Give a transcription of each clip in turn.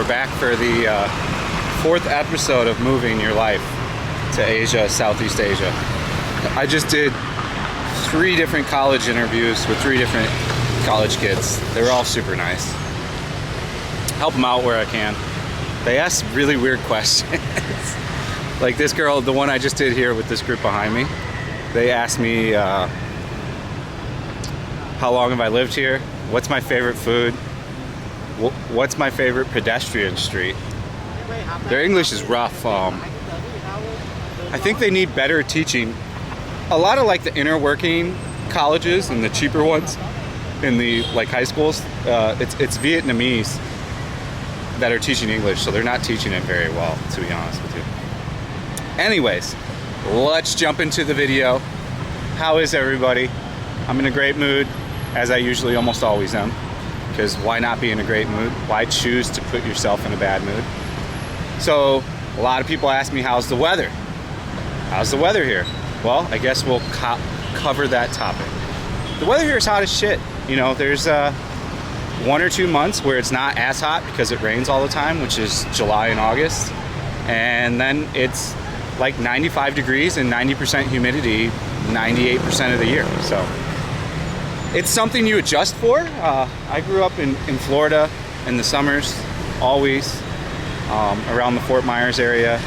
we're back for the fourth episode of Moving Your Life to Asia, Southeast Asia. I just did 3 different college interviews with 3 different college kids. They were all super nice. Help them out where I can. They asked really weird questions. Like this girl, the one I just did here with this group behind me, they asked me, how long have I lived here? What's my favorite food? What's my favorite pedestrian street? Their English is rough. I think they need better teaching. A lot of like the inner working colleges and the cheaper ones in the like high schools, it's Vietnamese that are teaching English, so they're not teaching it very well, to be honest with you. Anyways, let's jump into the video. How is everybody? I'm in a great mood, as I usually almost always am. Because why not be in a great mood? Why choose to put yourself in a bad mood? So a lot of people ask me, how's the weather? How's the weather here? Well, I guess we'll cover that topic. The weather here is hot as shit. You know, there's 1 or 2 months where it's not as hot because it rains all the time, which is July and August. And then it's like 95 degrees and 90% humidity 98% of the year. So it's something you adjust for. I grew up in Florida in the summers, always around the Fort Myers area.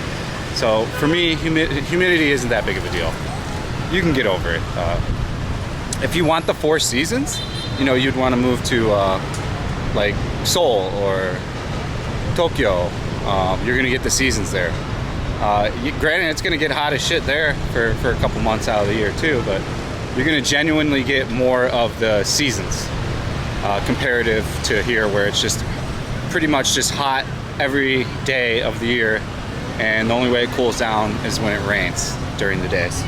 So for me, humidity isn't that big of a deal. You can get over it. If you want the 4 seasons, you know, you'd want to move to like Seoul or Tokyo. You're going to get the seasons there. Granted, it's going to get hot as shit there for a couple months out of the year too, but you're going to genuinely get more of the seasons comparative to here, where it's just pretty much just hot every day of the year, and the only way it cools down is when it rains during the days.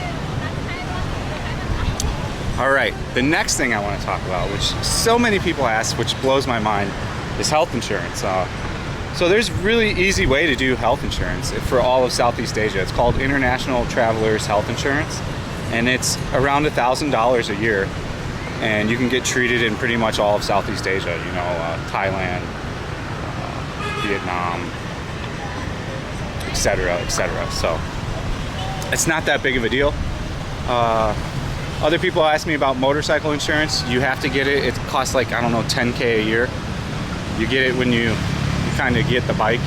All right, the next thing I want to talk about, which so many people ask, which blows my mind, is health insurance. So there's a really easy way to do health insurance for all of Southeast Asia. It's called International Travelers Health Insurance. And it's around $1,000 a year, and you can get treated in pretty much all of Southeast Asia, you know, Thailand, Vietnam, etc., etc. So it's not that big of a deal. Other people ask me about motorcycle insurance. You have to get it. It costs like, I don't know, $10K a year. You get it when you kind of get the bike.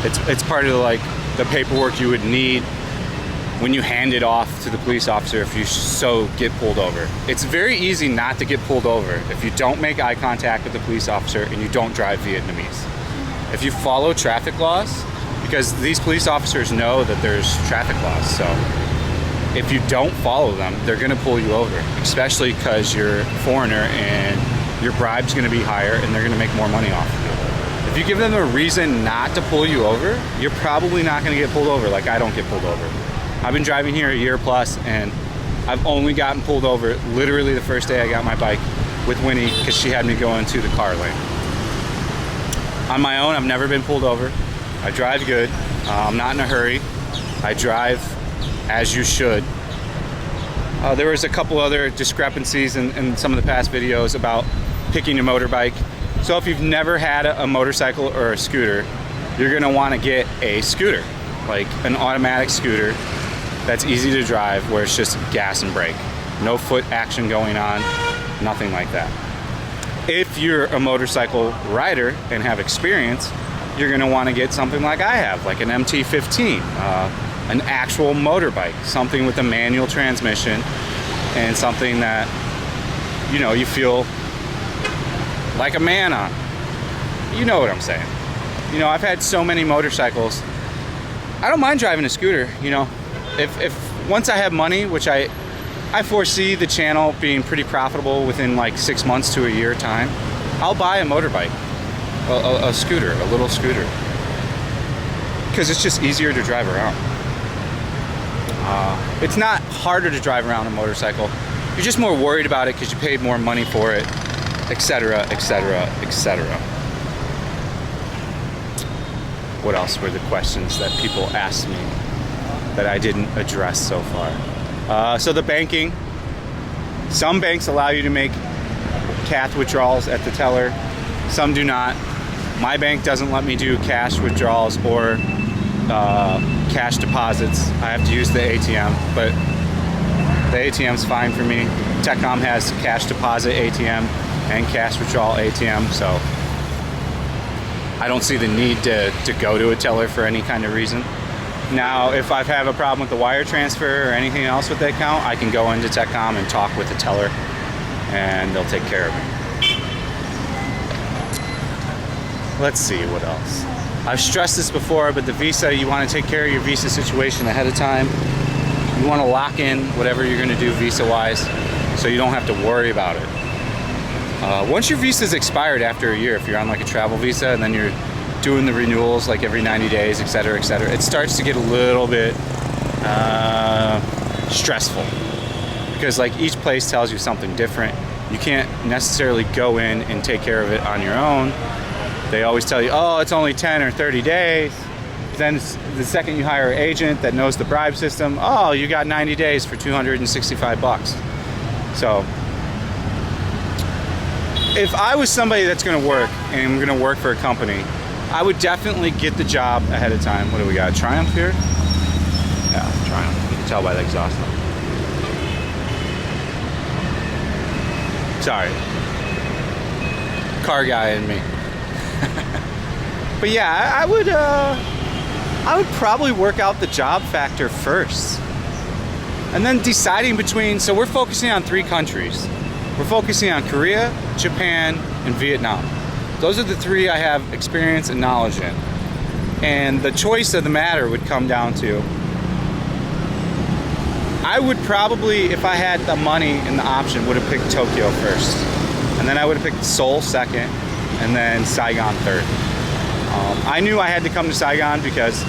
It's part of the paperwork you would need when you hand it off to the police officer if you so get pulled over. It's very easy not to get pulled over if you don't make eye contact with the police officer and you don't drive Vietnamese. If you follow traffic laws, because these police officers know that there's traffic laws, so if you don't follow them, they're gonna pull you over, especially because you're a foreigner and your bribe's gonna be higher and they're gonna make more money off of you. If you give them a reason not to pull you over, you're probably not gonna get pulled over. Like I don't get pulled over. I've been driving here a year plus, and I've only gotten pulled over literally the first day I got my bike with Winnie, because she had me go into the car lane. On my own, I've never been pulled over. I drive good. I'm not in a hurry. I drive as you should. There was a couple other discrepancies in some of the past videos about picking a motorbike. So if you've never had a motorcycle or a scooter, you're gonna wanna get a scooter, like an automatic scooter that's easy to drive, where it's just gas and brake. No foot action going on, nothing like that. If you're a motorcycle rider and have experience, you're gonna wanna get something like I have, like an MT-15, an actual motorbike, something with a manual transmission, and something that, you know, you feel like a man on. You know what I'm saying. You know, I've had so many motorcycles. I don't mind driving a scooter, you know. If once I have money, which I foresee the channel being pretty profitable within like 6 months to a year time, I'll buy a motorbike, a scooter, a little scooter, because it's just easier to drive around. It's not harder to drive around a motorcycle. You're just more worried about it because you paid more money for it, etc., etc., etc. What else were the questions that people asked me that I didn't address so far? So the banking. Some banks allow you to make cash withdrawals at the teller. Some do not. My bank doesn't let me do cash withdrawals or cash deposits. I have to use the ATM, but the ATM's fine for me. Techcom has cash deposit ATM and cash withdrawal ATM, so I don't see the need to go to a teller for any kind of reason. Now, if I have a problem with the wire transfer or anything else with the account, I can go into Techcom and talk with the teller, and they'll take care of me. Let's see what else. I've stressed this before, but the visa, you want to take care of your visa situation ahead of time. You want to lock in whatever you're going to do visa-wise, so you don't have to worry about it. Once your visa's expired after a year, if you're on like a travel visa and then you're doing the renewals like every 90 days, etc., etc., it starts to get a little bit stressful, because like each place tells you something different. You can't necessarily go in and take care of it on your own. They always tell you, oh, it's only 10 or 30 days. Then the second you hire an agent that knows the bribe system, oh, you got 90 days for $265. So if I was somebody that's going to work and I'm going to work for a company, I would definitely get the job ahead of time. What do we got? Triumph here? Yeah, Triumph. You can tell by the exhaust note. Sorry. Car guy in me. But yeah, I would probably work out the job factor first. And then deciding between, so we're focusing on 3 countries. We're focusing on Korea, Japan, and Vietnam. Those are the 3 I have experience and knowledge in. And the choice of the matter would come down to, I would probably, if I had the money and the option, would have picked Tokyo first. And then I would have picked Seoul second, and then Saigon third. I knew I had to come to Saigon because,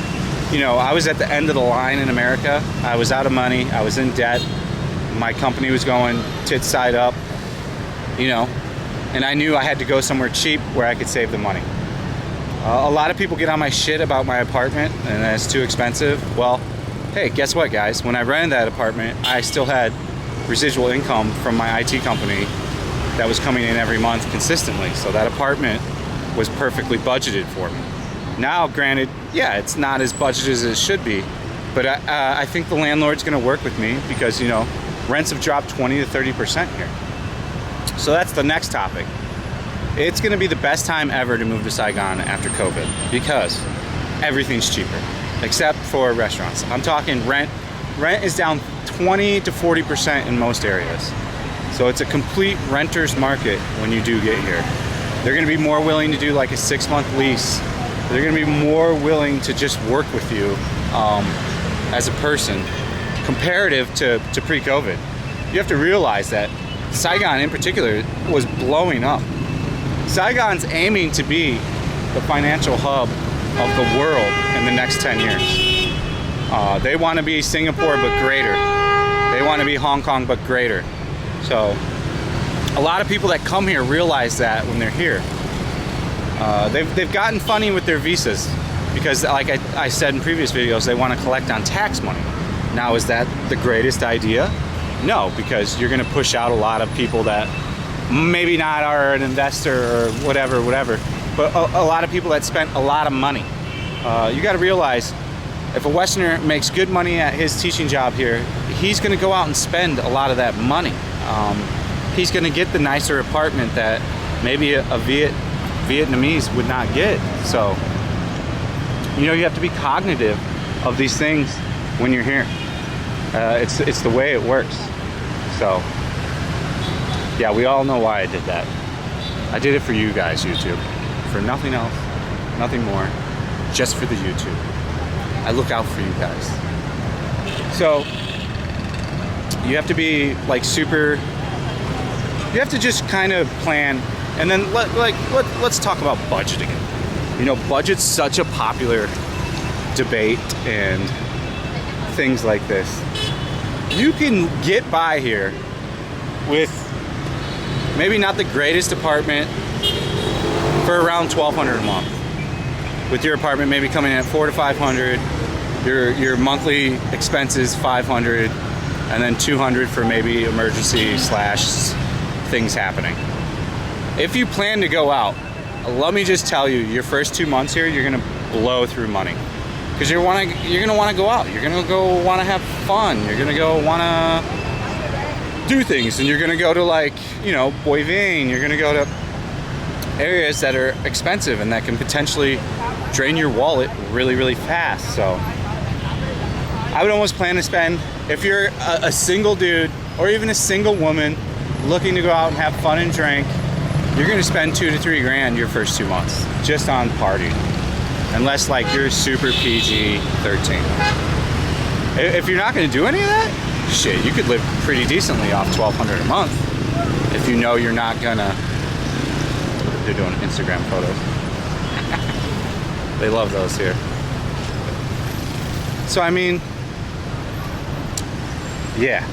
you know, I was at the end of the line in America. I was out of money. I was in debt. My company was going tits side up, you know, and I knew I had to go somewhere cheap where I could save the money. A lot of people get on my shit about my apartment and that it's too expensive. Well, hey, guess what, guys? When I rented that apartment, I still had residual income from my IT company that was coming in every month consistently. So that apartment was perfectly budgeted for me. Now, granted, yeah, it's not as budgeted as it should be, but I think the landlord's gonna work with me because, you know, rents have dropped 20 to 30% here. So that's the next topic. It's gonna be the best time ever to move to Saigon after COVID because everything's cheaper, except for restaurants. I'm talking rent. Rent is down 20 to 40% in most areas. So it's a complete renter's market when you do get here. They're gonna be more willing to do like a 6-month lease. They're gonna be more willing to just work with you as a person comparative to pre-COVID. You have to realize that Saigon in particular was blowing up. Saigon's aiming to be the financial hub of the world in the next 10 years. They want to be Singapore but greater. They want to be Hong Kong but greater. So a lot of people that come here realize that when they're here. They've gotten funny with their visas because, like I said in previous videos, they want to collect on tax money. Now, is that the greatest idea? No, because you're going to push out a lot of people that maybe not are an investor or whatever, but a lot of people that spent a lot of money. You got to realize, if a Westerner makes good money at his teaching job here, he's going to go out and spend a lot of that money. He's going to get the nicer apartment that maybe a Vietnamese would not get. So, you know, you have to be cognitive of these things when you're here. It's the way it works. So, yeah, we all know why I did that. I did it for you guys, YouTube. For nothing else, nothing more, just for the YouTube. I look out for you guys. So, you have to be like super, you have to just kind of plan. And then let's talk about budgeting. You know, budget's such a popular debate and things like this. You can get by here with maybe not the greatest apartment for around $1,200 a month. With your apartment maybe coming in at $400 to $500, your monthly expenses $500, and then $200 for maybe emergency / things happening. If you plan to go out, let me just tell you, your first 2 months here, you're gonna blow through money. Because you're gonna wanna go out. You're gonna go wanna have fun. You're gonna go wanna do things. And you're gonna go to, like, you know, Boy Vane. You're gonna go to areas that are expensive and that can potentially drain your wallet really, really fast. So I would almost plan to spend, if you're a single dude or even a single woman looking to go out and have fun and drink, you're gonna spend 2 to 3 grand your first 2 months just on partying. Unless, like, you're super PG 13. If you're not gonna do any of that, shit, you could live pretty decently off $1,200 a month if you know you're not gonna. They're doing Instagram photos. They love those here. So I mean, yeah,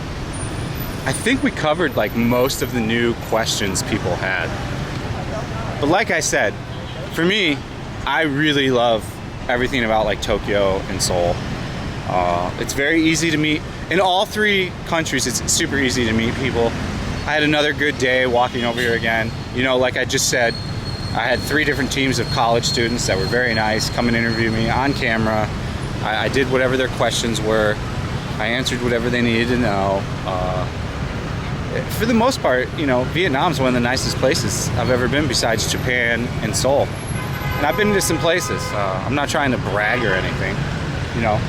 I think we covered like most of the new questions people had. But like I said, for me, I really love everything about like Tokyo and Seoul. It's very easy to meet. In all 3 countries, it's super easy to meet people. I had another good day walking over here again. You know, like I just said, I had 3 different teams of college students that were very nice, come and interview me on camera. I did whatever their questions were. I answered whatever they needed to know. For the most part, you know, Vietnam's one of the nicest places I've ever been besides Japan and Seoul. And I've been to some places. I'm not trying to brag or anything, you know.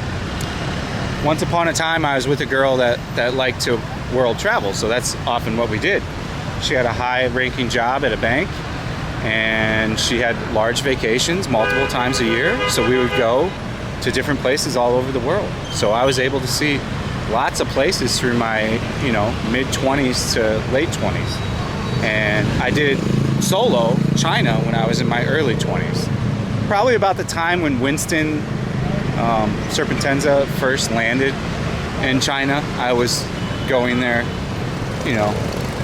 Once upon a time, I was with a girl that liked to world travel, so that's often what we did. She had a high-ranking job at a bank, and she had large vacations multiple times a year, so we would go to different places all over the world. So I was able to see lots of places through my, you know, mid-20s to late 20s. And I did solo China when I was in my early 20s. Probably about the time when Winston Serpentenza first landed in China. I was going there, you know,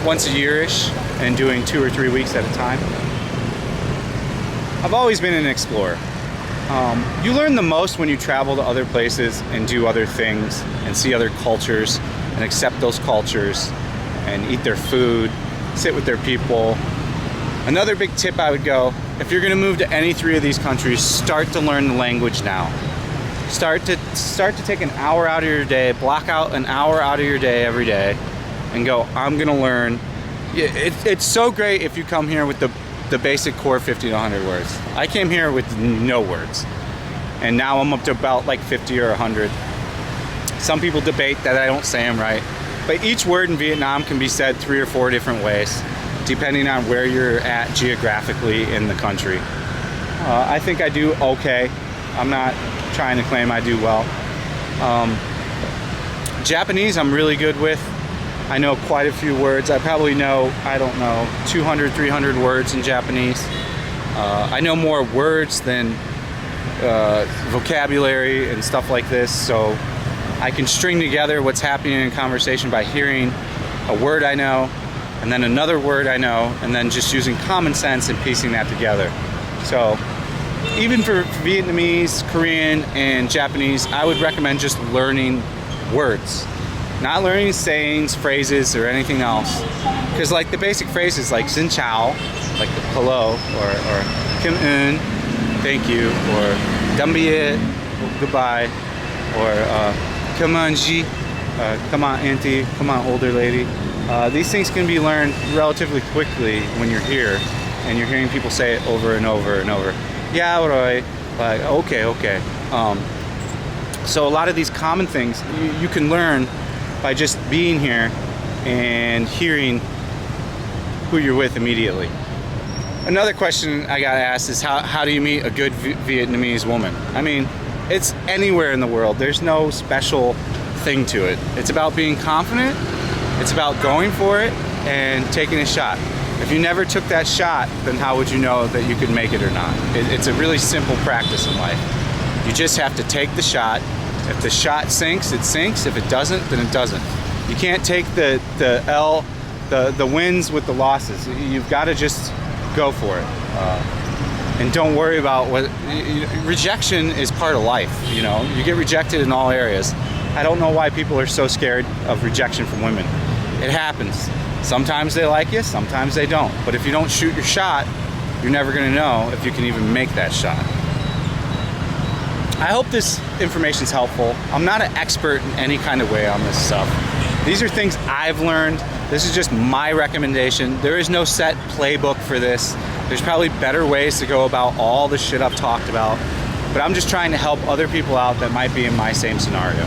once a year-ish and doing 2 or 3 weeks at a time. I've always been an explorer. You learn the most when you travel to other places and do other things and see other cultures and accept those cultures and eat their food, sit with their people. Another big tip I would go, if you're gonna move to any 3 of these countries, start to learn the language now. Start to take an hour out of your day, block out an hour out of your day every day and go, I'm gonna learn. It's so great if you come here with the basic core 50 to 100 words. I came here with no words, and now I'm up to about like 50 or 100. Some people debate that I don't say them right, but each word in Vietnam can be said 3 or 4 different ways, depending on where you're at geographically in the country. I think I do okay. I'm not trying to claim I do well. Japanese I'm really good with. I know quite a few words. I probably know, I don't know, 200, 300 words in Japanese. I know more words than vocabulary and stuff like this, so I can string together what's happening in conversation by hearing a word I know, and then another word I know, and then just using common sense and piecing that together. So even for Vietnamese, Korean, and Japanese, I would recommend just learning words. Not learning sayings, phrases, or anything else. Because like the basic phrases like xin chào, like hello, or kim un, thank you, or dam bia, goodbye, or come on ji, come on auntie, come on older lady. These things can be learned relatively quickly when you're here and you're hearing people say it over and over and over. Yeah, right. Like, okay. So a lot of these common things you can learn by just being here and hearing who you're with immediately. Another question I got asked is how do you meet a good Vietnamese woman? I mean, it's anywhere in the world. There's no special thing to it. It's about being confident. It's about going for it and taking a shot. If you never took that shot, then how would you know that you could make it or not? It's a really simple practice in life. You just have to take the shot. If the shot sinks, it sinks. If it doesn't, then it doesn't. You can't take the wins with the losses. You've got to just go for it. And don't worry about what rejection is part of life. You know, you get rejected in all areas. I don't know why people are so scared of rejection from women. It happens. Sometimes they like you, sometimes they don't. But if you don't shoot your shot, you're never gonna know if you can even make that shot. I hope this information's helpful. I'm not an expert in any kind of way on this stuff. These are things I've learned. This is just my recommendation. There is no set playbook for this. There's probably better ways to go about all the shit I've talked about, but I'm just trying to help other people out that might be in my same scenario.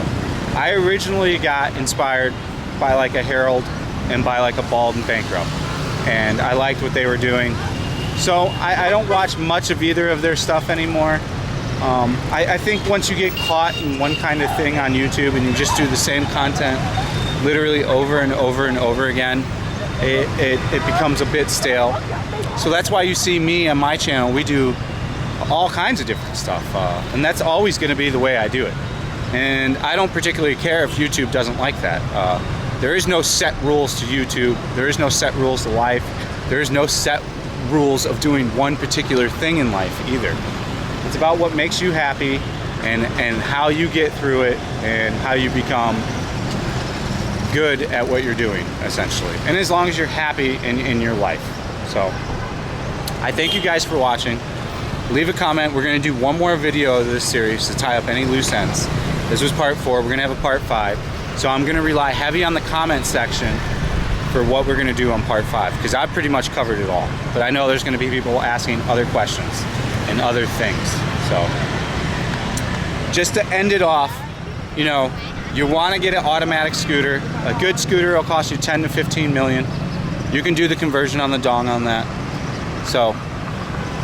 I originally got inspired by like a Herald and by like a Bald and Bankrupt, and I liked what they were doing. So I don't watch much of either of their stuff anymore. I think once you get caught in one kind of thing on YouTube and you just do the same content literally over and over and over again, it becomes a bit stale. So that's why you see me on my channel. We do all kinds of different stuff, and that's always going to be the way I do it. And I don't particularly care if YouTube doesn't like that. There is no set rules to YouTube. There is no set rules to life. There is no set rules of doing one particular thing in life either. It's about what makes you happy and how you get through it and how you become good at what you're doing, essentially. And as long as you're happy in your life. So I thank you guys for watching. Leave a comment. We're going to do one more video of this series to tie up any loose ends. This was part 4. We're going to have a part 5. So I'm going to rely heavy on the comment section for what we're going to do on part 5, because I've pretty much covered it all. But I know there's going to be people asking other questions and other things. So just to end it off, you know, you want to get an automatic scooter. A good scooter will cost you 10 to 15 million. You can do the conversion on the dong on that. So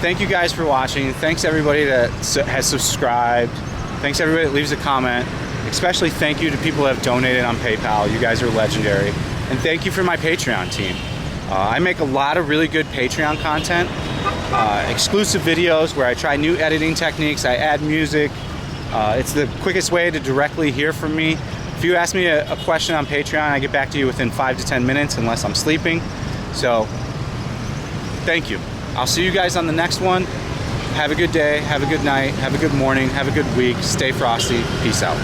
thank you guys for watching. Thanks everybody that has subscribed. Thanks everybody that leaves a comment. Especially thank you to people that have donated on PayPal. You guys are legendary. And thank you for my Patreon team. I make a lot of really good Patreon content. Exclusive videos where I try new editing techniques. I add music. It's the quickest way to directly hear from me. If you ask me a question on Patreon, I get back to you within 5 to 10 minutes unless I'm sleeping. So thank you. I'll see you guys on the next one. Have a good day, have a good night, have a good morning, have a good week. Stay frosty. Peace out.